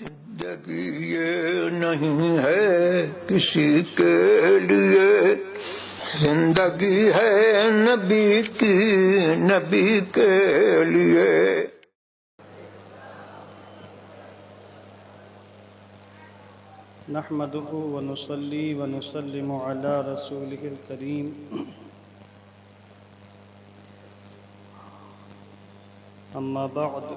زندگی یہ نہیں ہے کسی کے لیے، زندگی ہے نبی کی، نبی کے لیے۔ نحمده ونصلي ونسلم على رسوله الكريم، أما بعد،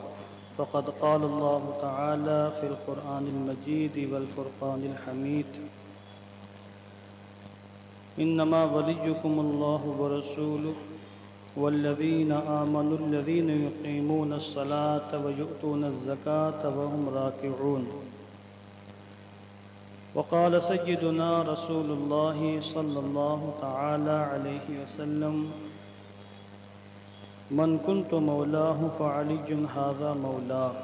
فقد قال الله تعالى في القرآن المجيد والفرقان الحميد: إنما وليكم الله ورسوله والذين آمنوا الذين يقيمون الصلاة ويؤتون الزكاة وهم راكعون. وقال سيدنا رسول الله صلى الله تعالى عليه وسلم: من كنت مولاه فعلي هذا مولاه.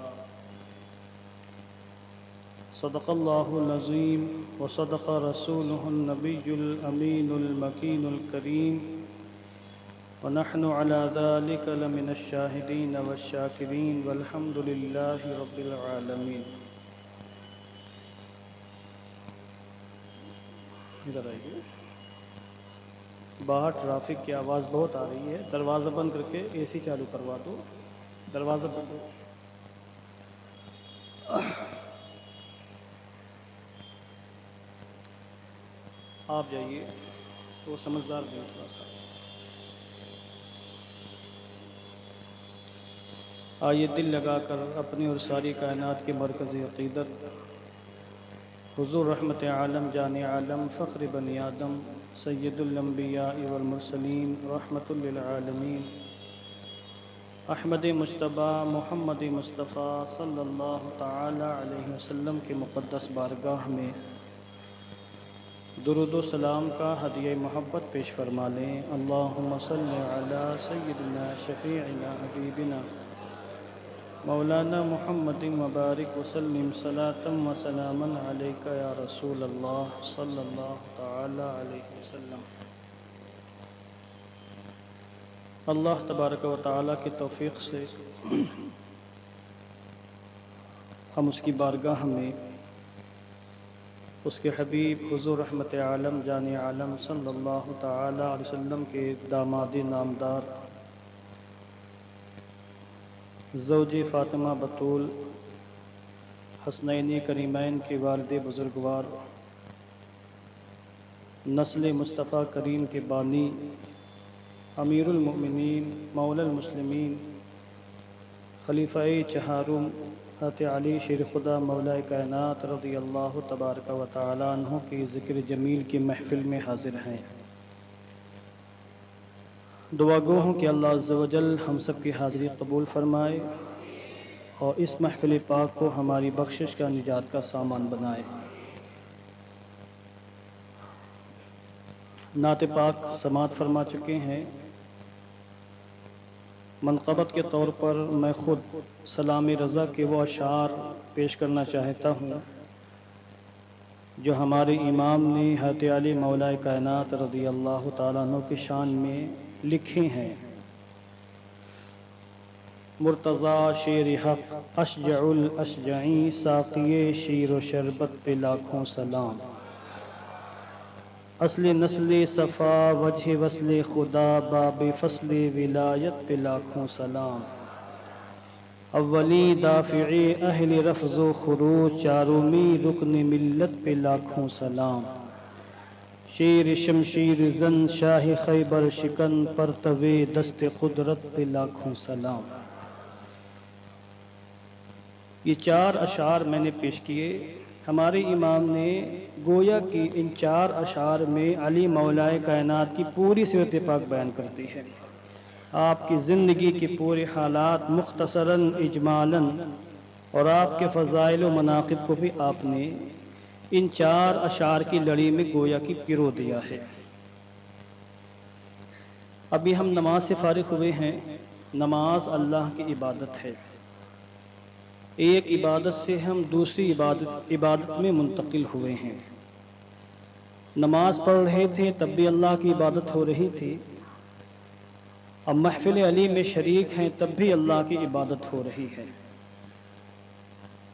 صدق الله العظيم وصدق رسوله النبي الأمين المكين الكريم، ونحن على ذلك لمن الشاهدين والشاكرين، والحمد لله رب العالمين. ادھر آئیے، باہر ٹرافک کی آواز بہت آ رہی ہے، دروازہ بند کر کے اے سی چالو کروا دو، دروازہ بند ہو۔ آپ جائیے، وہ سمجھدار بھی تھوڑا سا۔ آئیے دل لگا کر اپنی اور ساری کائنات کے مرکز عقیدت حضور رحمت عالم جان عالم فخر بنی آدم سید الانبیاء والمرسلین رحمت للعالمین احمد مجتبیٰ محمد مصطفیٰ صلی اللہ تعالی علیہ وسلم کے مقدس بارگاہ میں درود و سلام کا ہدیہ محبت پیش فرما لیں۔ اللہم صلی علی سیدنا شفیعنا حبیبنا مولانا محمد مبارک وسلم صلاۃ و سلاما علیک یا رسول اللہ صلی اللہ تعالی علیہ وسلم۔ اللہ تبارک و تعالی کی توفیق سے ہم اس کی بارگاہ میں اس کے حبیب حضور رحمت عالم جان عالم صلی اللہ تعالی علیہ وسلم کے داماد نامدار زوج فاطمہ بطول حسنین کریمین کے والد بزرگوار، نسل مصطفیٰ کریم کے بانی، امیر المؤمنین مولا المسلمین خلیفہ چہارم حضرت علی شیر خدا مولا کائنات رضی اللہ تبارک و تعالی عنہ کی ذکر جمیل کی محفل میں حاضر ہیں۔ دعا گو ہوں کہ اللہ عز و جل ہم سب کی حاضری قبول فرمائے اور اس محفل پاک کو ہماری بخشش کا نجات کا سامان بنائے۔ نعت پاک سماعت فرما چکے ہیں۔ منقبت کے طور پر میں خود سلام رضا کے وہ اشعار پیش کرنا چاہتا ہوں جو ہمارے امام نے حضرت علی مولا کائنات رضی اللہ تعالیٰ عنہ کی شان میں لکھے ہیں۔ مرتضیٰ شیر حق اشجع الاشجعی ساقی شیر و شربت پہ لاکھوں سلام، اصل نسل صفا وجہ وصل خدا باب فصل ولایت پہ لاکھوں سلام، اولی دافعی اہل رفض و خروج چارومی رکن ملت پہ لاکھوں سلام، شیر شمشیر زن شاہ خیبر شکن پرتوے دست قدرت پہ لاکھوں سلام۔ یہ چار اشعار میں نے پیش کیے۔ ہمارے امام نے گویا کہ ان چار اشعار میں علی مولا کائنات کی پوری سیرت پاک بیان کر دی ہے، آپ کی زندگی کے پورے حالات مختصراً اجمالاً، اور آپ کے فضائل و مناقب کو بھی آپ نے ان چار اشعار کی لڑی میں گویا کی پیرو دیا ہے۔ ابھی ہم نماز سے فارغ ہوئے ہیں۔ نماز اللہ کی عبادت ہے۔ ایک عبادت سے ہم دوسری عبادت میں منتقل ہوئے ہیں۔ نماز پڑھ رہے تھے تب بھی اللہ کی عبادت ہو رہی تھی، اب محفل علی میں شریک ہیں تب بھی اللہ کی عبادت ہو رہی ہے۔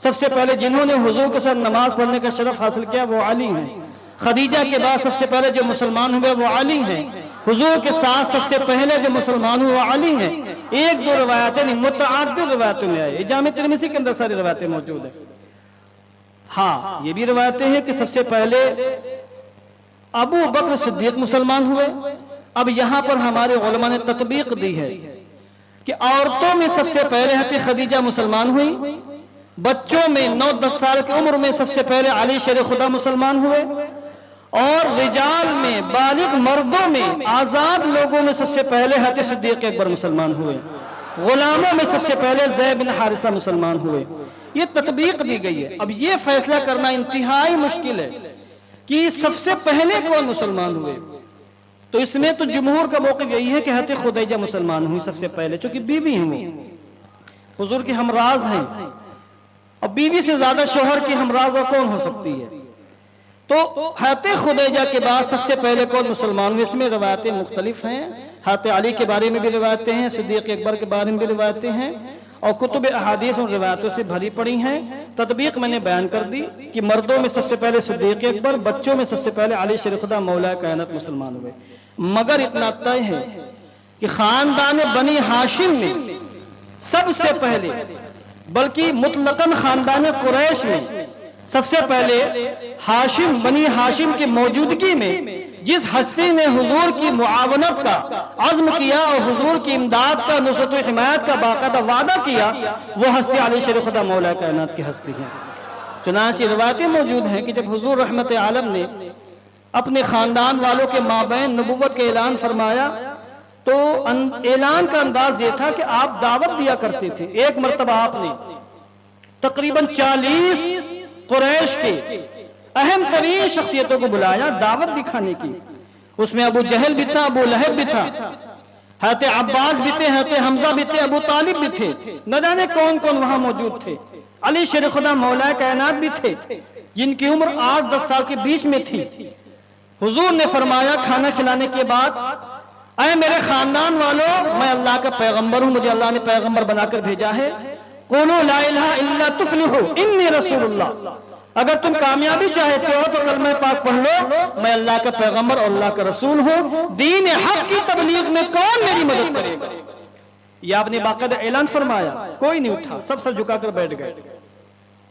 سب سے پہلے جنہوں نے حضور کے ساتھ نماز پڑھنے کا شرف حاصل کیا وہ علی ہیں۔ خدیجہ کے بعد سب سے پہلے جو مسلمان ہوئے وہ علی ہیں۔ حضور کے ساتھ سب سے پہلے جو مسلمان ہوئے وہ علی ہیں۔ ایک دو روایتیں نہیں، متعدد روایتوں میں آئے، جامع ترمذی کے اندر ساری روایتیں موجود ہیں۔ ہاں یہ بھی روایتیں ہیں کہ سب سے پہلے ابو بکر صدیق مسلمان ہوئے۔ اب یہاں پر ہمارے علماء نے تطبیق دی ہے کہ عورتوں میں سب سے پہلے حضرت خدیجہ مسلمان ہوئی، بچوں میں 9-10 سال کی عمر میں سب سے پہلے علی شیر خدا مسلمان ہوئے، اور رجال میں بالغ مردوں میں آزاد لوگوں میں سب سے پہلے حضرت صدیق اکبر مسلمان ہوئے، غلاموں میں سب سے پہلے زید بن حارثہ مسلمان ہوئے۔ یہ تطبیق دی گئی ہے۔ اب یہ فیصلہ کرنا انتہائی مشکل ہے کہ سب سے پہلے کون مسلمان ہوئے، تو اس میں تو جمہور کا موقف یہی ہے کہ حضرت خدیجہ مسلمان ہوئی سب سے پہلے، چونکہ بیوی ہیں وہ حضور کی ہمراز ہیں، اور بیوی سے زیادہ شوہر کی ہمراز اور کون ہو سکتی ہے؟ تو حضرت خدیجہ کے بعد سب سے پہلے کون مسلمان ہوئے، اس میں روایتیں مختلف ہیں۔ حضرت علی کے بارے میں بھی روایتیں ہیں، صدیق اکبر کے بارے میں بھی روایتیں ہیں، اور کتب احادیث اور روایتوں سے بھری پڑی ہیں۔ تطبیق میں نے بیان کر دی کہ مردوں میں سب سے پہلے صدیق اکبر، بچوں میں سب سے پہلے علی شیر خدا مولا کائنات مسلمان ہوئے۔ مگر اتنا طے ہے کہ خاندان بنی ہاشم میں سب سے پہلے، بلکہ مطلقاً خاندان قریش میں سب سے پہلے ہاشم، بنی ہاشم کی موجودگی میں جس ہستی نے حضور کی معاونت کا عزم کیا اور حضور کی امداد کا، نصرت و حمایت کا باقاعدہ وعدہ کیا، وہ ہستی علی شیر خدا مولا کائنات کی ہستی ہے۔ چنانچہ روایتیں موجود ہیں کہ جب حضور رحمت عالم نے اپنے خاندان والوں کے مابین نبوت کا اعلان فرمایا تو اعلان کا انداز یہ تھا کہ آپ دعوت دیا کرتے تھے۔ ایک مرتبہ آپ نے تقریباً 40 قریش کے اہم ترین شخصیتوں کو بلایا دعوت دکھانے کی۔ اس میں ابو جہل بھی تھا، ابو لہب بھی تھا، حضرت عباس بھی تھے، حضرت حمزہ بھی تھے، ابو طالب بھی تھے، نہ جانے کون کون وہاں موجود تھے۔ علی شیر خدا مولا کائنات بھی تھے جن کی عمر 8-10 سال کے بیچ میں تھی۔ حضور نے فرمایا کھانا کھلانے کے بعد، اے میرے خاندان والوں، میں اللہ کا پیغمبر ہوں، مجھے اللہ نے پیغمبر بنا کر بھیجا ہے۔ قولوا لا الہ الا تفلحوا انی رسول اللہ، اگر تم کامیابی چاہتے ہو تو کلمہ پاک پڑھ لو، میں اللہ کا پیغمبر اور اللہ کا رسول ہوں، دین حق کی تبلیغ میں کون میری مدد کرے گا؟ یہ آپ نے باقاعدہ اعلان فرمایا، کوئی نہیں اٹھا، سب سر جھکا کر بیٹھ گئے۔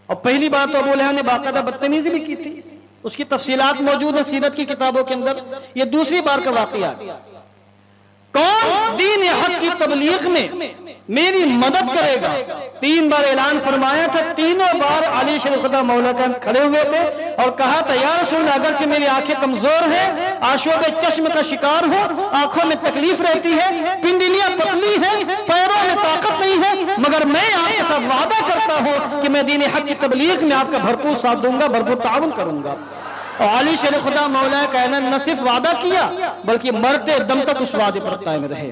اور پہلی بات تو ابو لہب نے باقاعدہ بدتمیزی بھی کی تھی، اس کی تفصیلات موجود ہیں سیرت کی کتابوں کے اندر۔ یہ دوسری بار کا واقعہ، کون دین حق کی تبلیغ میں میری مدد کرے گا؟ 3 بار اعلان فرمایا تھا، تینوں بار علی شیر خدا مولا کا کھڑے ہوئے تھے اور کہا تھا یا رسول اللہ، اگرچہ میری آنکھیں کمزور ہیں، آشوب چشم کا شکار ہوں، آنکھوں میں تکلیف رہتی ہے، پنڈلیاں پتلی ہیں، پیروں میں طاقت نہیں ہے، مگر میں آپ کے ساتھ وعدہ کرتا ہوں کہ میں دین حق کی تبلیغ میں آپ کا بھرپور ساتھ دوں گا، بھرپور تعاون کروں گا۔ اور علی شیر خدا مولا کائنات نہ صرف وعدہ کیا بلکہ مرتے دم تک اس وعدے پر قائم رہے۔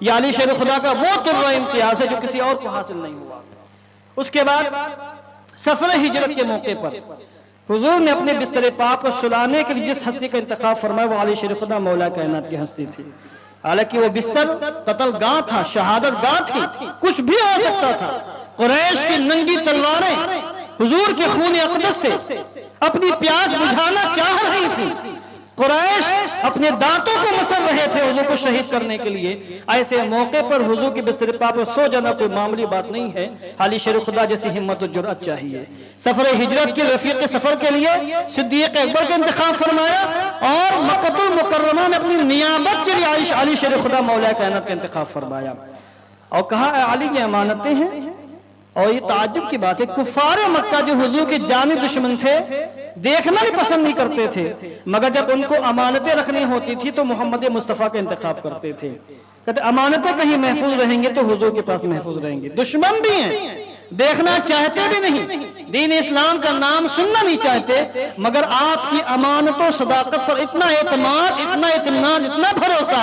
یہ علی شیر خدا کا وہ طرح امتیاز ہے جو کسی اور کو حاصل نہیں ہوا۔ اس کے بعد سفر ہجرت کے موقع پر حضور نے اپنے بستر پاک کو سلانے کے لیے جس ہستی کا انتخاب فرمایا وہ علی شیر خدا مولا کائنات کی ہستی تھی۔ حالانکہ وہ بستر قتل گاہ تھا، شہادت گاہ تھی، کچھ بھی ہو سکتا تھا۔ قریش کی ننگی تلواریں حضور کے خون اقدس سے اپنی پیاس بجھانا چاہ رہی تھی۔ قریش اپنے دانتوں کو مسل رہے تھے حضور کو شہید کرنے کے لیے۔ ایسے موقع پر حضور کی بستر پاک پر سو جانا کوئی معمولی بات نہیں ہے۔ علی شیر خدا جیسی ہمت و جرأت چاہیے۔ سفر ہجرت کے رفیق سفر کے لیے صدیق اکبر کا انتخاب فرمایا اور مکہ المکرمہ میں اپنی نیابت کے لیے علی شیر خدا مولا کائنات کا انتخاب فرمایا اور کہا اے علی یہ امانتیں ہیں۔ اور یہ تعجب کی بات ہے، کفار مکہ جو حضور کے جانی دشمن تھے، دیکھنا بھی پسند نہیں کرتے تھے، مگر جب ان کو امانتیں رکھنی ہوتی تھی تو محمد مصطفیٰ کا انتخاب کرتے تھے۔ کہتے امانتیں کہیں محفوظ رہیں گے تو حضور کے پاس محفوظ رہیں گے۔ دشمن بھی ہیں، دیکھنا چاہتے بھی نہیں، دین اسلام کا نام سننا نہیں چاہتے، مگر آپ کی امانت و صداقت پر اتنا اعتماد، اتنا اطمینان، اتنا بھروسہ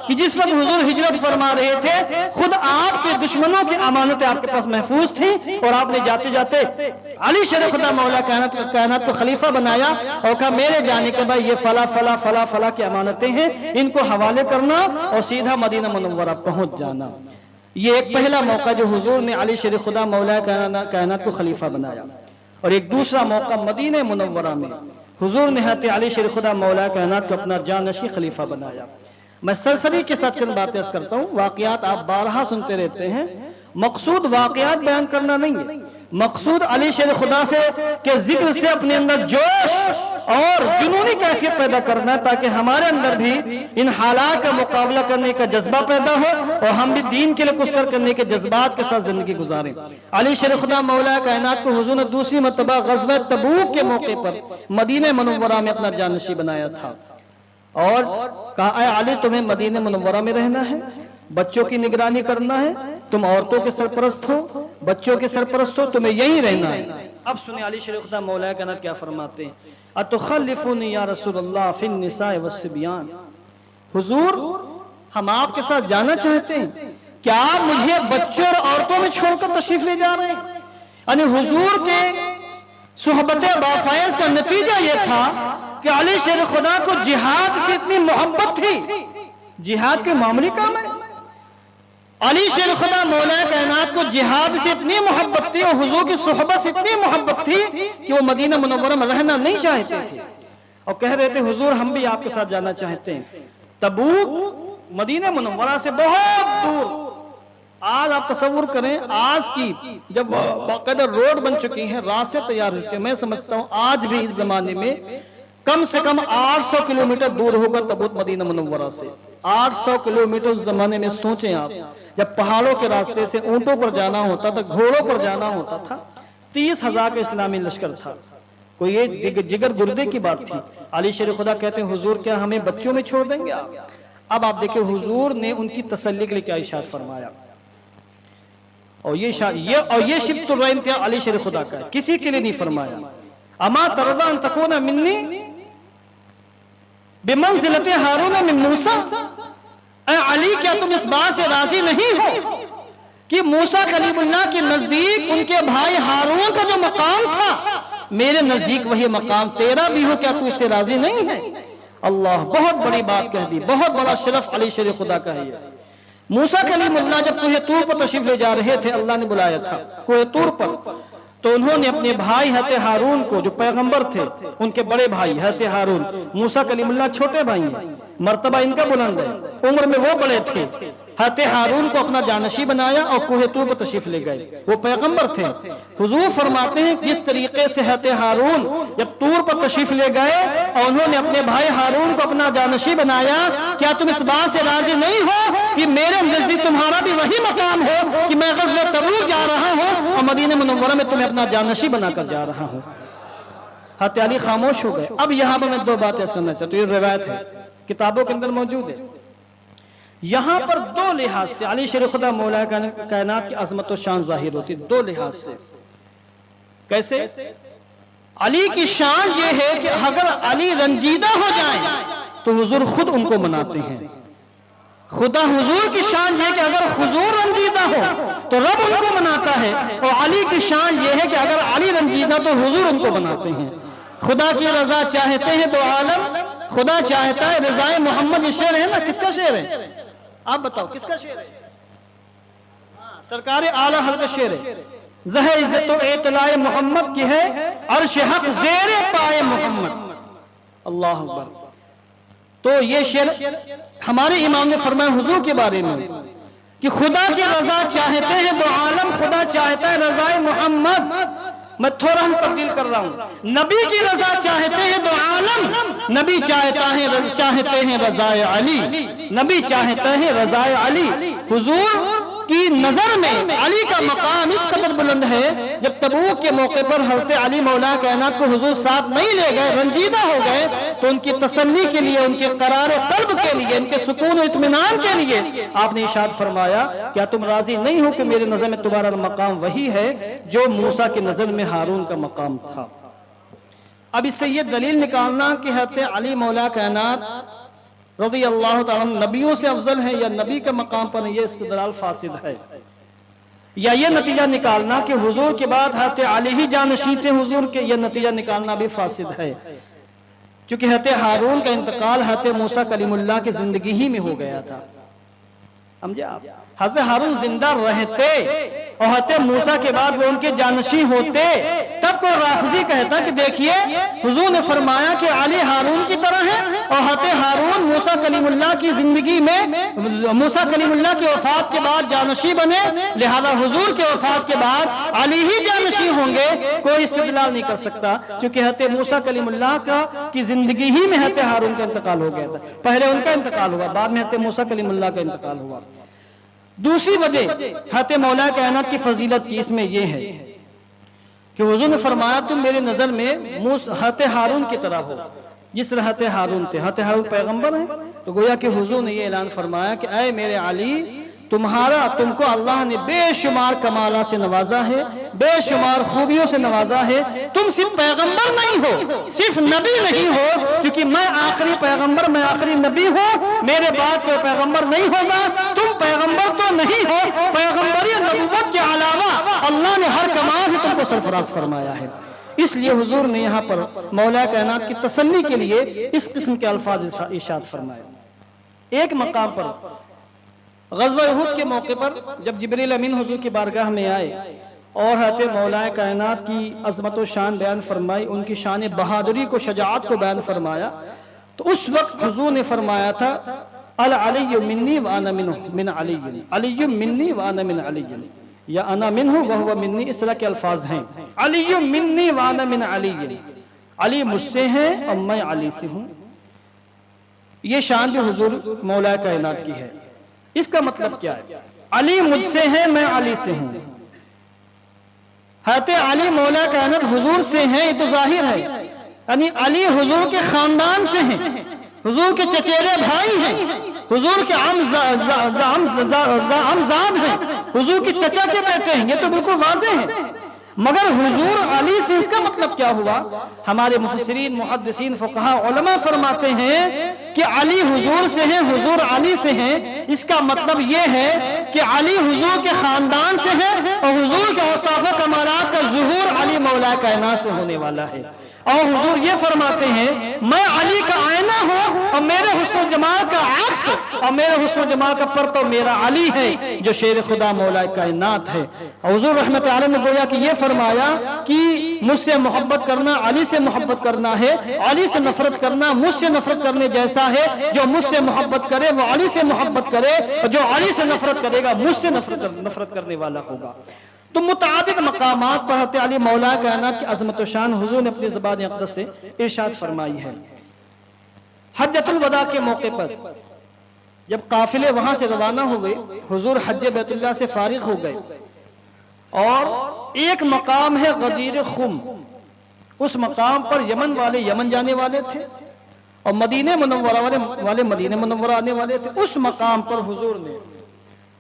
کہ جس وقت حضور ہجرت فرما رہے تھے خود آپ کے دشمنوں کی امانتیں آپ کے پاس محفوظ تھیں، اور آپ نے جاتے جاتے علی شیر خدا مولا کائنات کو خلیفہ بنایا اور کہا میرے جانے کے بعد یہ فلا فلا فلا فلا کی امانتیں ہیں، ان کو حوالے کرنا اور سیدھا مدینہ منورہ پہنچ جانا۔ یہ ایک پہلا موقع جو حضور نے علی شیر خدا مولا کائنات کو خلیفہ بنایا، اور ایک دوسرا موقع مدینہ منورہ میں حضور نے حضرت علی شیر خدا مولا کائنات کو اپنا جانشین خلیفہ بنایا۔ میں سرسری کے ساتھ چند باتیں کرتا ہوں، واقعات آپ بارہا سنتے رہتے ہیں، مقصود واقعات بیان کرنا نہیں ہے، مقصود علی شیر خدا سے کے ذکر سے اپنے اندر جوش اور جنونی کیفیت پیدا کرنا، تاکہ ہمارے اندر بھی ان حالات کا مقابلہ کرنے کا جذبہ پیدا ہو اور ہم بھی دین کے لیے کچھ کرنے کے جذبات کے ساتھ زندگی گزاریں۔ علی شیر خدا مولا کائنات کو حضور نے دوسری مرتبہ غزوہ تبوک کے موقع پر مدینہ منورہ میں اپنا جانشین بنایا تھا، اور کہا اے علی تمہیں مدینہ منورہ میں رہنا ہے، بچوں کی نگرانی کرنا ہے، تم عورتوں کے سرپرست ہو، بچوں کے سرپرست ہو، تمہیں یہی رہنا ہے۔ اب سنیں علی شیر خدا مولا کائنات کیا فرماتے ہیں، اتخلفونی یا رسول اللہ فی النساء والصبیان، حضور ہم آپ کے ساتھ جانا چاہتے ہیں، کیا آپ مجھے بچوں اور عورتوں میں چھوڑ کر تشریف لے جا رہے ہیں؟ یعنی حضور کے صحبت بافیض کا نتیجہ یہ تھا کہ علی شیر خدا کو جہاد سے اتنی محبت تھی، جہاد کے معاملے کام ہے، علی شیر خدا مولا کائنات کو جہاد سے اتنی محبت تھی اور حضور کی صحبت سے اتنی محبت تھی کہ وہ مدینہ منورہ میں رہنا نہیں چاہتے تھے، اور کہہ رہے تھے حضور ہم بھی آپ کے ساتھ جانا چاہتے ہیں۔ تبوک مدینہ منورہ سے بہت دور، آج آپ تصور کریں آج کی جب باقاعدہ روڈ بن چکی ہیں، راستے تیار ہو چکے، میں سمجھتا ہوں آج بھی اس زمانے میں کم سے کم 800 کلومیٹر دور ہوگا تبوک مدینہ منورہ سے، 800 کلومیٹر اس زمانے میں سوچیں آپ، جب پہاڑوں کے راستے سے اونٹوں پر جانا ہوتا تھا، گھوڑوں پر جانا ہوتا تھا، 30,000 کا اسلامی لشکر تھا، کوئی یہ جگر گردے کی بات تھی۔ علی شیر خدا کہتے ہیں حضور کیا ہمیں بچوں میں چھوڑ دیں گے آپ؟ اب آپ دیکھیں حضور نے ان کی تسلی کے لیے کیا ارشاد فرمایا، اور یہ شفت الرحم تھا علی شیر خدا کا، کسی کے لیے نہیں فرمایا۔ اما ترضى ان تكون مني بمنزلت ہارون من موسیٰ، اے علی کیا تم اس بات سے راضی نہیں ہو کہ موسیٰ کلیم اللہ کے نزدیک ان کے بھائی ہارون کا جو مقام تھا میرے نزدیک وہی مقام تیرا بھی ہو، کیا تو اس سے راضی نہیں ہے؟ اللہ، بہت بڑی بات کہہ دی، بہت بڑا شرف علی شیر خدا کا ہے۔ موسیٰ کلیم اللہ جب کوہ طور پر تشریف لے جا رہے تھے، اللہ نے بلایا تھا کوہ طور پر، تو انہوں نے اپنے بھائی حضرت ہارون کو جو پیغمبر تھے، ان کے بڑے بھائی حضرت ہارون، موسیٰ کلیم اللہ چھوٹے بھائی ہیں، مرتبہ ان کا بلند ہے، عمر میں وہ بڑے تھے، حضرت ہارون کو اپنا جانشین بنایا اور کوہ طور پر تشریف لے گئے، وہ پیغمبر تھے۔ حضور فرماتے ہیں جس طریقے سے حضرت ہارون جب طور پر تشریف لے گئے اور انہوں نے اپنے بھائی ہارون کو اپنا جانشین بنایا، کیا تم اس بات سے راضی نہیں ہو کہ میرے نزدیک تمہارا بھی وہی مقام ہو کہ میں غزوہ تبوک جا رہا ہوں اور مدینہ منورہ میں تمہیں اپنا جانشین بنا کر جا رہا ہوں؟ حضرت علی خاموش ہو گئے۔ اب یہاں پر میں دو باتیں کرنا چاہتا ہوں، یہ روایت ہے، کتابوں کے اندر موجود ہے۔ یہاں پر دو لحاظ سے علی شیر خدا مولا کائنات کی عظمت و شان ظاہر ہوتی، دو لحاظ سے۔ کیسے؟ علی کی شان یہ ہے کہ اگر علی رنجیدہ ہو جائیں تو حضور خود ان کو مناتے ہیں۔ خدا حضور کی شان یہ ہے کہ اگر حضور رنجیدہ ہو تو رب ان کو مناتا ہے، اور علی کی شان یہ ہے کہ اگر علی رنجیدہ تو حضور ان کو مناتے ہیں۔ خدا کی رضا چاہتے ہیں دو عالم، خدا چاہتا ہے رضائے محمد، یہ شعر ہے نا، کس کا شعر ہے؟ آپ بتاؤ کس کا شعر ہے؟ سرکار اعلیٰ حضرت شعر ہے، زہ عزت و اطلاع محمد کی ہے، عرش حق زیر پائے محمد۔ اللہ اکبر۔ تو یہ شعر ہمارے امام نے فرمایا حضور کے بارے میں کہ خدا کی رضا چاہتے ہیں دو عالم، خدا چاہتا ہے رضائے محمد۔ میں تھوڑا ہم تبدیل کر رہا ہوں، نبی کی رضا چاہتے ہیں دو عالم، نبی چاہتے ہیں رضائے علی، نبی چاہتا ہے رضائے علی۔ حضور کی نظر میں علی کا مقام اس قدر بلند ہے، جب تبوک کے موقع پر حضرت علی مولا کائنات کو حضور ساتھ نہیں لے گئے، رنجیدہ ہو گئے، تو ان کی تسلی کے لیے، ان کے قرار قلب کے لیے، ان کے سکون و اطمینان کے لیے آپ نے ارشاد فرمایا کیا تم راضی نہیں ہو کہ میرے نظر میں تمہارا مقام وہی ہے جو موسیٰ کی نظر میں ہارون کا مقام تھا؟ اب اس سے یہ دلیل نکالنا کہ حضرت علی مولا کائنات رضی اللہ تعالیٰ نبیوں سے افضل ہے یا نبی کے مقام پر یہ استدلال فاسد ہے، یا یہ نتیجہ نکالنا کہ حضور کے بعد حضرت علی ہی جانشین تھے حضور کے، یہ نتیجہ نکالنا بھی فاسد ہے، کیونکہ حضرت ہارون کا انتقال حضرت موسیٰ کلیم اللہ کی زندگی ہی میں ہو گیا تھا۔ سمجھے آپ؟ حضرت ہارون زندہ رہتے اور حضرت موسیٰ کے بعد وہ ان کے جانشین ہوتے، تب کوئی رافضی کہتا کہ دیکھیے حضور نے فرمایا کہ علی ہارون کی طرح ہے، اور حضرت ہارون موسیٰ کلیم اللہ کی زندگی میں، موسیٰ کلیم اللہ کی وفات کے بعد جانشین بنے، لہذا حضور کے وفات کے بعد علی ہی جانشین ہوں گے، کوئی استدلال نہیں کر سکتا، چونکہ حضرت موسیٰ کلیم اللہ کی زندگی ہی میں حضرت ہارون کا انتقال ہو گیا تھا، پہلے ان کا انتقال ہوا، بعد میں حضرت موسیٰ کلیم اللہ کا انتقال ہوا۔ دوسری وجہ حضرت مولا کائنات کی فضیلت کی اس میں یہ ہے کہ حضور نے فرمایا تم میرے نظر میں حضرت ہارون کی طرح ہو، جس طرح حضرت ہارون تھے، حضرت ہارون پیغمبر ہیں، تو گویا کہ حضور نے یہ اعلان فرمایا کہ اے میرے علی، تم کو اللہ نے بے شمار کمالات سے نوازا ہے، بے شمار خوبیوں سے نوازا ہے، تم صرف پیغمبر نہیں ہو، صرف نبی نہیں ہو، کیونکہ میں آخری پیغمبر، میں آخری نبی ہوں، میرے بعد کوئی پیغمبر نہیں ہوگا، تم پیغمبر تو نہیں ہو، پیغمبری نبوت کے علاوہ اللہ نے ہر کمال سے تم کو سرفراز فرمایا ہے۔ اس لیے حضور نے یہاں پر مولا کائنات کی تسلی کے لیے اس قسم کے الفاظ ارشاد فرمائے۔ ایک مقام پر غزوہ احد کے موقع پر جب جبریل امین حضور کی بارگاہ میں آئے اور حضرت مولا کائنات کی عظمت و شان بیان فرمائی، ان کی شان بہادری کو، شجاعت کو بیان فرمایا، تو اس وقت حضور نے فرمایا تھا العلی منی وانا من علی، علی منی وانا من علی، یا انا منہ وہو منی، اس طرح کے الفاظ ہیں۔ علی منی وانا من علی، علی مجھ سے ہے اور میں علی سے ہوں، یہ شان جو حضور مولا کائنات کی ہے۔ اس کا مطلب کیا ہے؟ علی مجھ سے ہے، میں علی سے ہوں۔ حضرت علی مولا کائنات حضور سے ہیں، یہ تو ظاہر ہے، یعنی علی حضور کے خاندان سے ہیں، حضور کے چچیرے بھائی ہیں، حضور کے عمزاد ہیں، حضور کے چچا کے بیٹے ہیں، یہ تو بالکل واضح ہے۔ مگر حضور علی سے، اس کا مطلب کیا ہوا؟ ہمارے مفسرین، محدثین، فقہاء، علماء فرماتے ہیں کہ علی حضور سے ہیں، حضور علی سے ہیں، اس کا مطلب یہ ہے کہ علی حضور کے خاندان سے ہے اور حضور کے اوصاف و کمالات کا ظہور علی مولا کائنات سے ہونے والا ہے۔ اور حضور یہ فرماتے ہیں میں علی کا آئینہ ہوں اور میرے حسن و جمال کا عکس اور میرے حسن و جمال کا پرتو میرا علی ہے جو شیر خدا مولا کائنات ہے۔ اور حضور رحمت عالم نے گویا کہ یہ فرمایا کہ مجھ سے محبت کرنا علی سے محبت کرنا ہے، علی سے نفرت کرنا مجھ سے نفرت کرنے جیسا ہے، جو مجھ سے محبت کرے وہ علی سے محبت کرے اور جو علی سے نفرت کرے گا مجھ سے نفرت کرنے والا ہوگا۔ تو متعدد مقامات پر حضرت علی مولا کائنات کی عظمت و شان حضور نے اپنی زبان اقدس سے ارشاد فرمائی ہے۔ حجۃ الوداع کے موقع پر جب قافلے وہاں سے روانہ ہو گئے، حضور حج بیت اللہ سے فارغ ہو گئے اور ایک مقام ہے غدیر خم، اس مقام پر یمن والے یمن جانے والے تھے اور مدینہ منورہ والے مدینہ منورہ آنے والے تھے۔ اس مقام پر حضور نے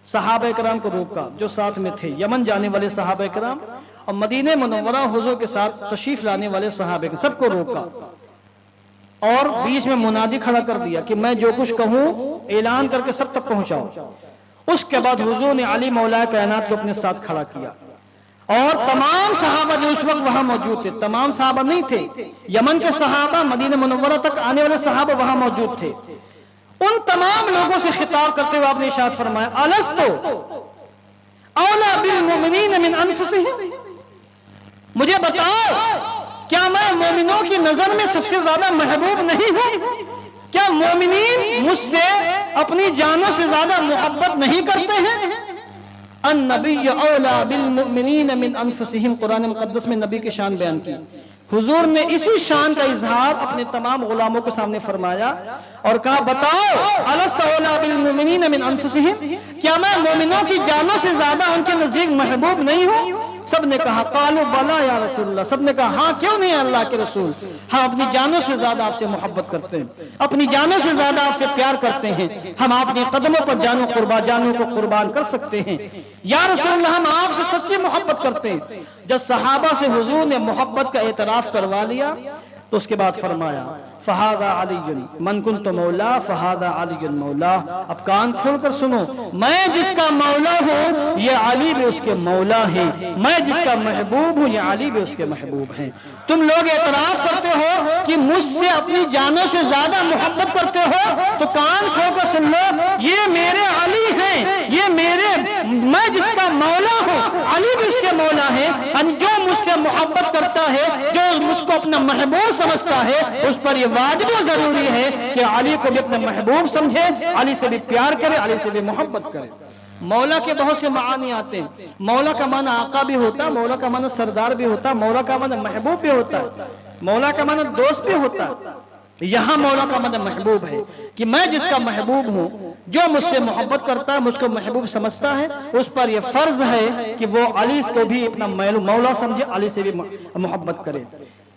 صحابہ کرام کو روکا جو ساتھ میں تھے، یمن جانے والے صحابہ کرام اور مدینہ منورہ حضور کے ساتھ تشریف لانے والے صحابہ کرام، سب کو روکا اور بیچ میں منادی کھڑا کر دیا کہ میں جو کچھ کہوں اعلان کر کے سب تک پہنچاؤ۔ اس کے بعد حضور نے علی مولا کائنات کو اپنے ساتھ کھڑا کیا اور تمام صحابہ جو اس وقت وہاں موجود تھے، تمام صحابہ نہیں تھے، یمن کے صحابہ، مدینہ منورہ تک آنے والے صحابہ وہاں موجود تھے، ان تمام لوگوں سے خطاب کرتے ہوئے آپ نے ارشاد فرمایا الستو اولا بالمؤمنین من انفسہم، مجھے بتاؤ کیا میں مومنوں کی نظر میں سب سے زیادہ محبوب نہیں ہوں؟ کیا مومنین مجھ سے اپنی جانوں سے زیادہ محبت نہیں کرتے ہیں؟ النبی اولا بالمؤمنین من انفسہم، قرآن مقدس میں نبی کی شان بیان کی۔ حضور نے اسی شان کا اظہار اپنے تمام غلاموں کے سامنے فرمایا اور کہا بتاؤ الست اولا بالمؤمنین من انفسہم، کیا میں مومنوں کی جانوں سے زیادہ ان کے نزدیک محبوب نہیں ہوں؟ سب نے کہا قالوا بلا یا رسول اللہ، سب نے کہا ہاں کیوں نہیں اللہ کے رسول، ہم اپنی جانوں سے زیادہ آپ سے محبت کرتے ہیں، اپنی جانوں سے زیادہ آپ سے پیار کرتے ہیں، ہم اپنے قدموں پر جانوں کو قربان کر سکتے ہیں، یا رسول اللہ ہم آپ سے سچی محبت کرتے ہیں۔ جب صحابہ سے حضور نے محبت کا اعتراف کروا لیا تو اس کے بعد فرمایا فہذا علی من کنت مولا فہذا علی مولا. اب کان کھول کر سنو، میں جس کا مولا ہوں یہ علی بھی اس کے مولا ہیں، میں جس کا محبوب ہوں یہ علی بھی اس کے محبوب ہیں. تم لوگ اعتراف کرتے ہو کہ مجھ سے اپنی جانوں سے زیادہ محبت کرتے ہو، تو کان کھول کر سن لو، یہ میرے علی ہیں، یہ میں جس کا مولا ہوں علی بھی اس کے مولا ہیں. یعنی جو مجھ سے محبت کرتا ہے، جو مجھ کو اپنا محبوب سمجھتا ہے، اس پر یہ واجب و ضروری ہے کہ علی کو بھی اپنا محبوب سمجھے، علی سے بھی پیار کرے، علی سے بھی محبت کرے. مولا کے بہت سے معانی آتے ہیں. مولا کا معنی آقا بھی ہوتا ہے، مولا کا معنی سردار بھی ہوتا ہے، مولا کا معنی محبوب بھی ہوتا ہے، مولا کا معنی دوست بھی ہوتا ہے. یہاں مولا کا معنی محبوب ہے کہ میں جس کا محبوب ہوں، جو مجھ سے محبت کرتا ہے، مجھ کو محبوب سمجھتا ہے، اس پر یہ فرض ہے کہ وہ علی کو بھی اپنا مولا سمجھے، علی سے بھی محبت کرے.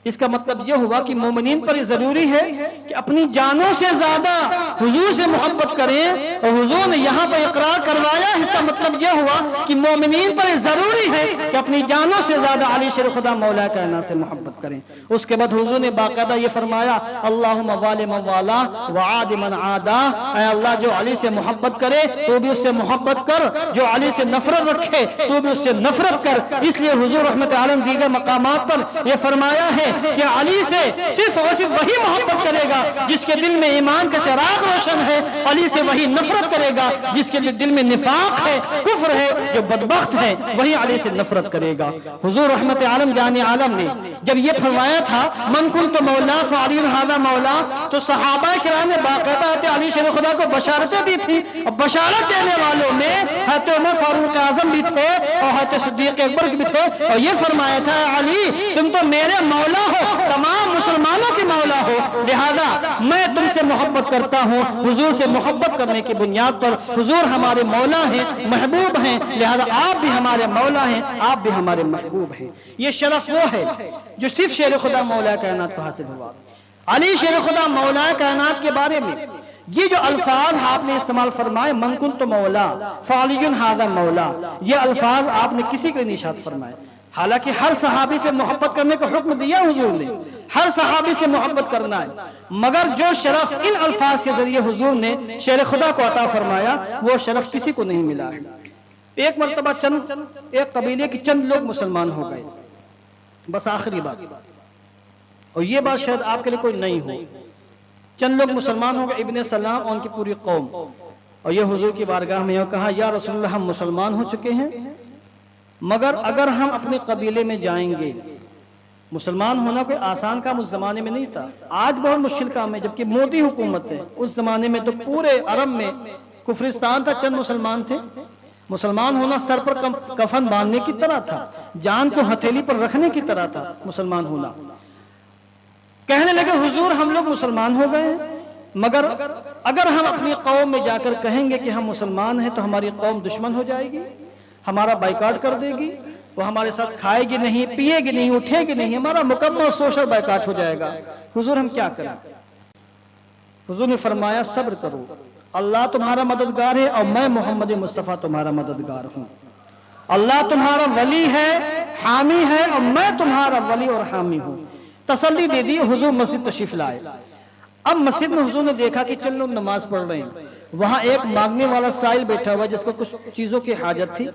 اس کا مطلب یہ ہوا کہ مومنین پر یہ ضروری ہے کہ اپنی جانوں سے زیادہ حضور سے محبت کریں، اور حضور نے یہاں پر اقرار کروایا. اس کا مطلب یہ ہوا کہ مومنین پر یہ ضروری ہے کہ اپنی جانوں سے زیادہ علی شیر خدا مولا کائنات سے محبت کریں. اس کے بعد حضور نے باقاعدہ یہ فرمایا اللہم والی من والا وعاد من عادا. اے اللہ جو علی سے محبت کرے تو بھی اس سے محبت کر، جو علی سے نفرت رکھے تو بھی اس سے نفرت کر. اس لیے حضور رحمت عالم دیگر مقامات پر یہ فرمایا ہے کہ علی سے صرف اور صرف وہی محبت کرے گا جس کے دل میں ایمان کا چراغ روشن ہے، علی سے وہی نفرت کرے گا جس کے دل میں نفاق ہے، کفر ہے، جو بدبخت ہے، وہی علی سے نفرت کرے گا. حضور رحمت عالم جان عالم نے جب یہ فرمایا تھا من کنت مولا فعلی ھذا مولا، تو صحابہ کرام نے باقاعدہ علی شیر خدا کو بشارتیں دی تھی، اور بشارت دینے والوں میں حضرت عمر فاروق اعظم بھی تھے اور حضرت صدیق اکبر بھی تھے، اور یہ فرمایا تھا علی تم تو میرے مولا ہو، تمام مسلمانوں کے مولا ہو، لہذا میں تم سے محبت کرتا ہوں. حضور سے محبت کرنے کی بنیاد پر حضور ہمارے مولا ہیں، محبوب ہیں، لہذا آپ بھی ہمارے مولا ہیں، آپ بھی ہمارے محبوب ہیں. یہ شرف وہ ہے جو صرف شیر خدا مولا کائنات کو حاصل ہوا. علی شیر خدا مولا کائنات کے بارے میں یہ جو الفاظ آپ نے استعمال فرمائے من کنت مولا فعلی ھذا مولا، یہ الفاظ آپ نے کسی کے لیے ارشاد فرمائے. حالانکہ ہر صحابی سے محبت کرنے کا حکم دیا حضور نے، ہر صحابی سے محبت کرنا ہے، مگر جو شرف ان الفاظ کے ذریعے حضور نے شیر خدا کو عطا فرمایا وہ شرف کسی کو نہیں ملا ہے. ایک مرتبہ ایک قبیلے کے چند لوگ مسلمان ہو گئے، بس آخری بات، اور یہ بات شاید آپ کے لیے کوئی نہیں ہو. چند لوگ مسلمان ہو گئے، ابن سلام اور ان کی پوری قوم، اور یہ حضور کی بارگاہ میں یہ کہا یا رسول اللہ ہم مسلمان ہو چکے ہیں، مگر اگر ہم اپنے قبیلے میں جائیں گے، مسلمان ہونا کوئی آسان کام اس زمانے میں نہیں تھا، آج بہت مشکل کام ہے جبکہ موٹی حکومت ہے. اس زمانے میں تو پورے عرب میں کفرستان تھا، چند مسلمان تھے. مسلمان ہونا سر پر کفن باندھنے کی طرح تھا، جان کو ہتھیلی پر رکھنے کی طرح تھا مسلمان ہونا. کہنے لگے حضور ہم لوگ مسلمان ہو گئے ہیں، مگر اگر ہم اپنی قوم میں جا کر کہیں گے کہ ہم مسلمان ہیں تو ہماری قوم دشمن ہو جائے گی، ہمارا بائیکاٹ کر دے گی، وہ ہمارے ساتھ کھائے گی نہیں، پیے گی نہیں، اٹھے گی نہیں، ہمارا مکمل سوشل بائیکاٹ ہو جائے گا. حضور ہم کیا کریں؟ حضور نے فرمایا صبر کرو، اللہ تمہارا مددگار ہے اور میں محمد مصطفیٰ تمہارا مددگار ہوں. اللہ تمہارا ولی ہے، حامی ہے، اور میں تمہارا ولی اور حامی ہوں. تسلی دے دی. حضور مسجد تشریف لائے. اب مسجد میں حضور نے دیکھا کہ چند لوگ نماز پڑھ رہے ہیں، وہاں ایک مانگنے والا سائل بیٹھا ہوا جس کو کچھ چیزوں کی حاجت تھی.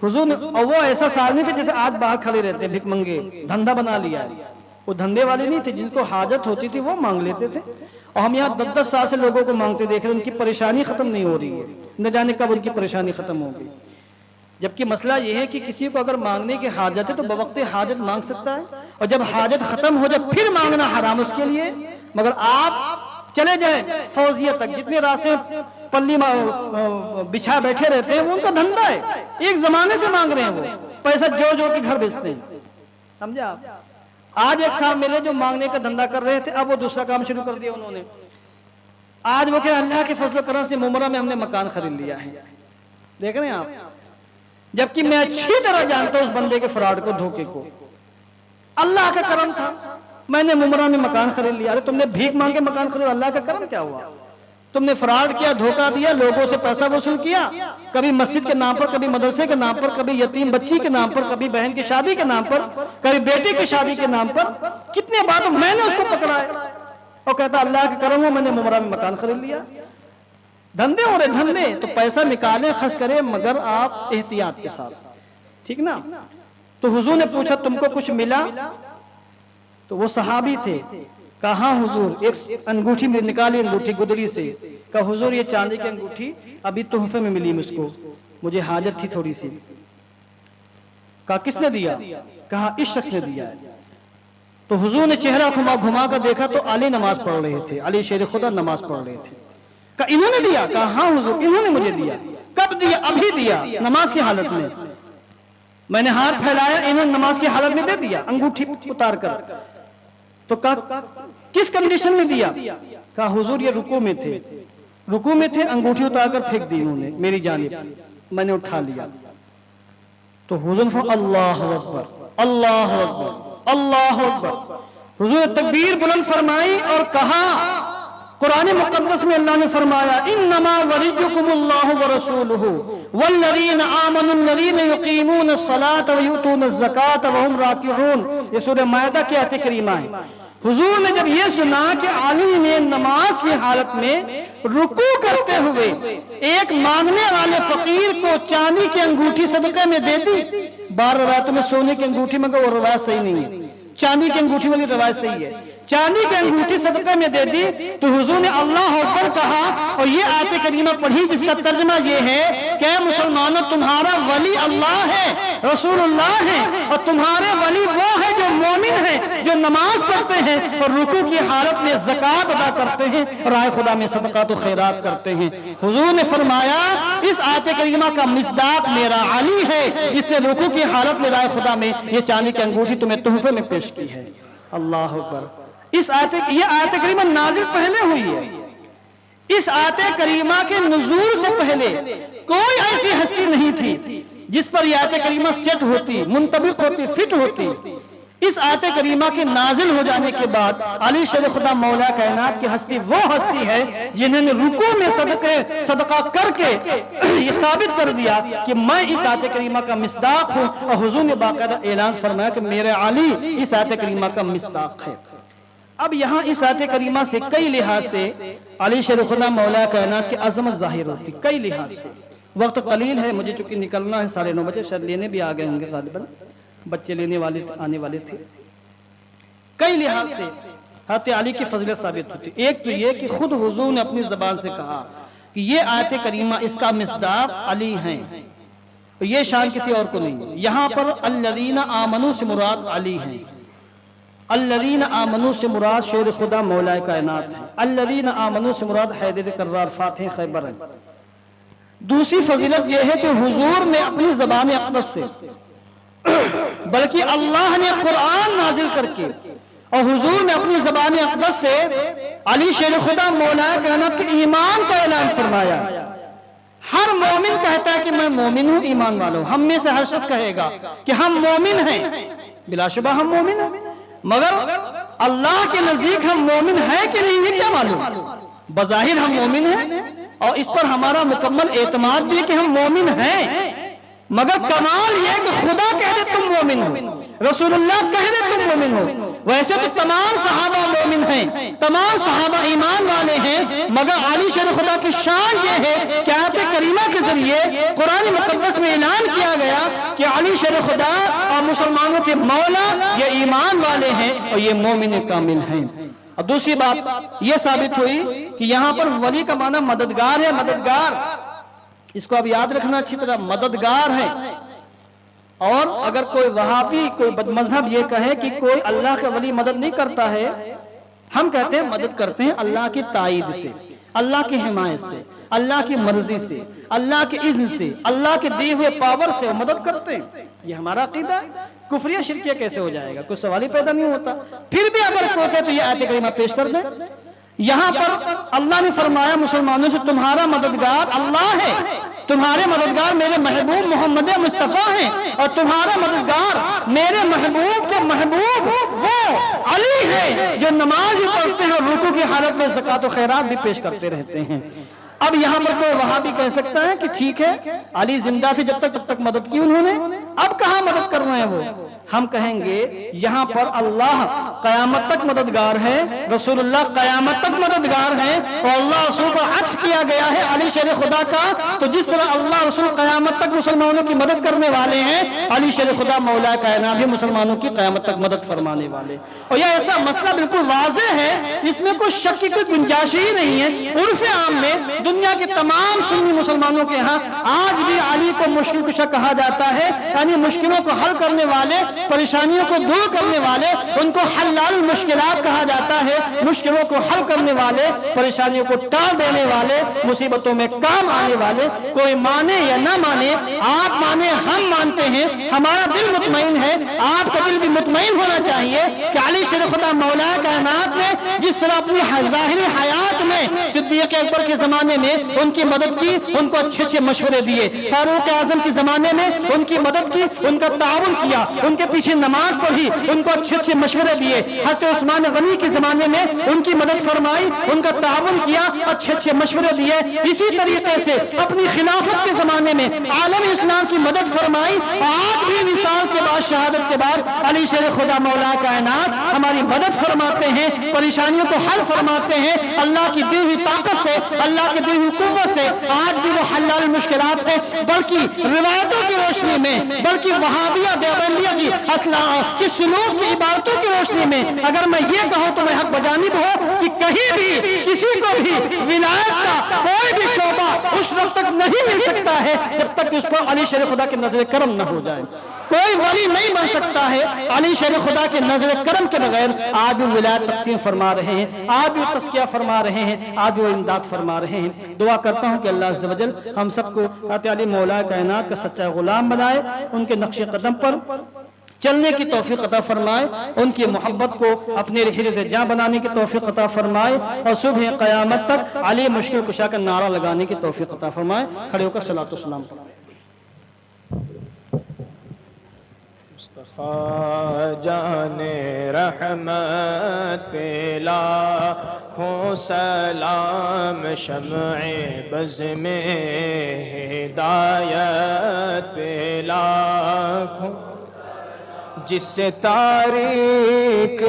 حضور نے، اور وہ ایسا سائل نہیں تھے جیسے آج باہر کھڑے رہتے بھک منگے، دھندا بنا لیا ہے. وہ دھندے والے نہیں تھے، جن کو حاجت ہوتی تھی وہ مانگ لیتے تھے. اور ہم یہاں 10 سال سے لوگوں کو مانگتے دیکھ رہے ہیں، ان کی پریشانی ختم نہیں ہو رہی ہے، نہ جانے کب ان کی پریشانی ختم ہوگی. جبکہ مسئلہ یہ ہے کہ کسی کو اگر مانگنے کی حاجت ہے تو بوقت حاجت مانگ سکتا ہے، اور جب حاجت ختم ہو جائے پھر مانگنا حرام اس کے لیے. مگر آپ چلے جائیں فوزیہ تک، جتنے راستے پلی بچھا بیٹھے رہتے ہیں وہ ان کا دھندا ہے، ایک زمانے سے مانگ رہے ہیں، وہ پیسہ جو جو کے گھر بیچتے ہیں. سمجھے آپ؟ آج ایک صاحب ملے جو مانگنے کا دھندا کر رہے تھے، اب وہ دوسرا کام شروع کر دیا انہوں نے. آج وہ کہ اللہ کے فضل و کرم سے ممرہ میں ہم نے مکان خرید لیا ہے. دیکھ رہے ہیں آپ؟ جبکہ میں اچھی طرح جانتا ہوں اس بندے کے فراڈ کو، دھوکے کو. اللہ کا کرم تھا، میں نے ممرہ میں مکان خرید لیا. ارے تم نے بھیک مانگ کے مکان خرید، اللہ کا کرم کیا ہوا؟ تم نے فراڈ کیا، دھوکہ دیا، لوگوں سے پیسہ وصول کیا، کبھی مسجد کے نام پر، کبھی مدرسے کے نام پر، کبھی یتیم بچی کے نام پر، کبھی بہن کی شادی کے نام پر، کبھی بیٹی کی شادی کے نام پر، کتنے بار میں نے اس کو پکڑا ہے اور کہتا اللہ کے کرم ہو میں نے ممرہ میں مکان خرید لیا۔ دھندے ہو رہے دھندے، تو پیسہ نکالیں خرچ کریں مگر آپ احتیاط کے ساتھ، ٹھیک نا۔ تو حضور نے پوچھا تم کو کچھ ملا؟ تو وہ صحابی تھے، کہاں حضور؟ ایک انگوٹھی میں نکالی، انگوٹھی گدڑی سے، کہا حضور یہ چاندی کی انگوٹھی ابھی تحفے میں ملی مجھ کو، مجھے حاجت تھی تھوڑی سی۔ کہا کس نے دیا؟ کہا اس شخص نے دیا ہے۔ تو حضور نے چہرہ گھما کر دیکھا تو علی نماز پڑھ رہے تھے، علی شیر خدا نماز پڑھ رہے تھے۔ کہا انہوں نے دیا؟ کہا ہاں حضور انہوں نے مجھے دیا۔ کب دیا؟ ابھی دیا، نماز کی حالت میں۔ میں نے ہاتھ پھیلایا، انہوں نے نماز کی حالت میں دے دیا انگوٹھی اتار کر۔ تو کہا کس کنڈیشن میں دیا؟ کہا حضور یہ رکوع میں تھے، رکوع میں تھے، انگوٹھی اتار کر پھینک دی انہوں نے میری جانب، میں نے اٹھا لیا۔ تو حضور نے اللہ اکبر اللہ اکبر اللہ اکبر، حضور نے تکبیر بلند فرمائی اور کہا، قرآن مقدس میں اللہ نے فرمایا انما ولیکم اللہ ورسولہ والذین آمنوا الذین یقیمون الصلاة ویؤتون الزکاة وہم راکعون۔ یہ سورہ مائدہ کی آیت کریمہ ہے۔ حضور نے جب یہ سنا کہ علی نے نماز کی حالت میں رکوع کرتے ہوئے ایک مانگنے والے فقیر کو چاندی کی انگوٹھی صدقے میں دے دی، بار روایتوں میں سونے کی انگوٹھی مگر وہ روایت صحیح نہیں ہے، چاندی کی انگوٹھی والی روایت صحیح ہے، چاندی کی انگوٹھی صدقے میں دے دی، تو حضور نے اللہ اکبر کہا اور یہ آیت کریمہ پڑھی جس کا ترجمہ یہ ہے کہ اے مسلمانوں تمہارا ولی اللہ ہے، رسول اللہ ہے، اور تمہارے ولی وہ ہے جو مومن ہے، جو نماز پڑھتے ہیں اور رکوع کی حالت میں زکوٰۃ ادا کرتے ہیں اور رائے خدا میں صدقات و خیرات کرتے ہیں۔ حضور نے فرمایا اس آیت کریمہ کا مصداق میرا علی ہے جس نے رکوع کی حالت میں رائے خدا میں یہ چاندی کی انگوٹھی تمہیں تحفے میں پیش کی ہے۔ اللہ اکبر۔ یہ آیت کریمہ نازل پہلے ہوئی ہے، اس آیت کریمہ کے نزول سے پہلے کوئی ایسی ہستی نہیں تھی جس پر یہ آیت کریمہ سیٹ ہوتی، منطبق ہوتی، فٹ ہوتی۔ اس آیت کریمہ کے نازل ہو جانے کے بعد علی شیر خدا مولا کائنات کی ہستی وہ ہستی ہے جنہوں نے رکوع میں صدقہ کر کے یہ ثابت کر دیا کہ میں اس آیت کریمہ کا مصداق ہوں، اور حضور نے باقاعدہ اعلان فرمایا کہ میرے علی اس آیت کریمہ کا مصداق ہے۔ اب یہاں اس آیت کریمہ سے کئی لحاظ سے علی شیر خدا مولا کائنات کی عظمت ظاہر ہوتی، کئی لحاظ سے۔ وقت قلیل ہے، مجھے چونکہ نکلنا ہے 9:30 بجے، شاید لینے بھی آ گئے ہوں گے غالباً، بچے لینے آنے والے تھے۔ کئی لحاظ سے حضرت علی کی فضیلت ثابت ہوتی۔ ایک تو یہ کہ خود حضور نے اپنی زبان سے کہا کہ یہ آیت کریمہ اس کا مصداق علی ہیں، یہ شان کسی اور کو نہیں ہے۔ یہاں پر الذین آمنوا سے مراد علی ہیں، الذین آمنوا سے مراد شیر خدا مولا کائنات ہے، الذین آمنوا سے مراد حیدر کرار فاتح خیبر ہے۔ دوسری فضیلت یہ ہے کہ حضور نے اپنی زبان اقدس سے بلکہ اللہ نے قرآن نازل کر کے اور حضور نے اپنی زبان اقدس سے علی شیر خدا مولا کائنات کے ایمان کا اعلان فرمایا۔ ہر مومن کہتا ہے کہ میں مومن ہوں، ایمان والوں، ہم میں سے ہر شخص کہے گا کہ ہم مومن ہیں، بلا شبہ ہم مومن ہیں، مگر اللہ کے نزدیک ہم مومن ہیں کہ نہیں یہ کیا معلوم؟ بظاہر ہم مومن ہیں اور اس پر ہمارا مکمل اعتماد بھی ہے کہ ہم مومن ہیں، مگر کمال یہ کہ خدا کہہ دے تم مومن ہو، رسول اللہ کہہ دے تم مومن ہو۔ ویسے تو تمام صحابہ مومن ہیں، تمام صحابہ ایمان والے ہیں، مگر علی شیر خدا کی شان یہ ہے کہ آیت کریمہ کے ذریعے قرآن مقدس میں اعلان کیا گیا کہ علی شیر خدا اور مسلمانوں کے مولا یہ ایمان والے ہیں اور یہ مومن کامل ہیں۔ اور دوسری بات یہ ثابت ہوئی کہ یہاں پر ولی کا معنی مددگار ہے، مددگار، اس کو اب یاد رکھنا اچھی طرح، مددگار ہے۔ اور اگر کوئی وہابی، کوئی بدمذہب یہ کہے کہ کوئی اللہ کا ولی مدد نہیں کرتا ہے، ہم کہتے ہیں مدد کرتے ہیں اللہ کی تائید سے، اللہ کی حمایت سے، اللہ کی مرضی سے، اللہ کے اذن سے، اللہ کے دیے ہوئے پاور سے مدد کرتے ہیں، یہ ہمارا عقیدہ ہے۔ کفریہ شرکیہ کیسے ہو جائے گا؟ کوئی سوال ہی پیدا نہیں ہوتا۔ پھر بھی اگر کوئی کہے تو یہ آیت کریمہ پیش کر دیں۔ یہاں پر اللہ نے فرمایا مسلمانوں سے تمہارا مددگار اللہ ہے، تمہارے مددگار میرے محبوب محمد مصطفیٰ ہیں، اور تمہارا مددگار میرے محبوب کے محبوب وہ علی ہے جو نماز بھی پڑھتے ہیں اور رکوع کی حالت میں زکوٰۃ و خیرات بھی پیش کرتے رہتے ہیں۔ اب یہاں پر کوئی وہاں بھی کہہ سکتا ہے کہ ٹھیک ہے علی زندہ تھے جب تک مدد کی انہوں نے، اب کہاں مدد کر رہے ہیں وہ؟ ہم کہیں گے یہاں پر اللہ قیامت تک مددگار ہے، رسول اللہ قیامت تک مددگار ہیں، اور اللہ رسول پر عطف کیا گیا ہے علی شیر خدا کا، تو جس طرح اللہ رسول قیامت تک مسلمانوں کی مدد کرنے والے ہیں، علی شیر خدا مولا کائنات بھی مسلمانوں کی قیامت تک مدد فرمانے والے۔ اور یہ ایسا مسئلہ بالکل واضح ہے، اس میں کوئی شک کی کوئی گنجائش ہی نہیں ہے۔ عرف عام میں دنیا کے تمام سنی مسلمانوں کے ہاں آج بھی علی کو مشکل کشا کہا جاتا ہے، یعنی مشکلوں کو حل کرنے والے، پریشانیوں کو دور کرنے والے، ان کو حلال المشکلات کہا جاتا ہے، مشکلوں کو حل کرنے والے، پریشانیوں کو ٹال دینے والے، مصیبتوں میں کام آنے والے۔ کوئی مانے یا نہ مانے، آپ مانے ہم مانتے ہیں، ہمارا دل مطمئن ہے، آپ کا دل بھی مطمئن ہونا چاہیے کہ علی شیر خدا مولا کائنات نے جس طرح اپنی ظاہری حیات میں صدیق اکبر کے زمانے میں ان کی مدد کی، ان کو اچھے اچھے مشورے دیے، فاروق اعظم کے زمانے میں ان کی مدد کی، ان کا تعاون کیا، ان کے پیچھے نماز پڑھی، ان کو اچھے اچھے مشورے دیے، حضرت عثمان غنی کے زمانے میں ان کی مدد فرمائی، ان کا تعاون کیا، اچھے اچھے مشورے دیے۔ اسی طریقے سے اپنی خلافت کے زمانے میں عالم اسلام کی مدد فرمائی، آج بھی وصال کے بعد، شہادت کے بعد علی شیر خدا مولا کائنات ہماری مدد فرماتے ہیں، پریشانیوں کو حل فرماتے ہیں۔ اللہ کی دی ہوئی طاقت سے، اللہ کی دی ہوئی قوت سے آج بھی وہ حلال المشکلات ہے، بلکہ روایتوں کی روشنی میں، بلکہ وہابیہ دیوبندیہ کی سلوک کی عبارتوں کی روشنی میں اگر میں یہ کہوں تو میں حق بجانب ہوں کہ کہیں بھی کسی کو بھی ولایت کا کوئی بھی شعبہ اس وقت تک نہیں مل سکتا ہے جب تک کہ اس پر علی شیر خدا کی نظر کرم نہ ہو جائے۔ کوئی ولی نہیں بن سکتا ہے علی شیر خدا کے نظر کرم کے بغیر۔ آج بھی ولایت تقسیم فرما رہے ہیں، آج بھی تزکیہ فرما رہے ہیں، آج بھی امداد فرما رہے ہیں۔ دعا کرتا ہوں کہ اللہ عز و جل ہم سب کو حضرت علی مولا کائنات کا سچا غلام بنائے، ان کے نقش قدم پر چلنے کی توفیق عطا فرمائے، ان کی محبت کو اپنے حرز جاں بنانے کی توفیق عطا فرمائے، اور صبح قیامت تک علی مشکل کشا کا نعرہ لگانے کی توفیق عطا فرمائے۔ کھڑے ہو کر صلاۃ و سلام کریں۔ مصطفیٰ جان رحمت پہ لاکھوں سلام، شمع بز میں ہدایت پہ لاکھوں، جس سے تاریک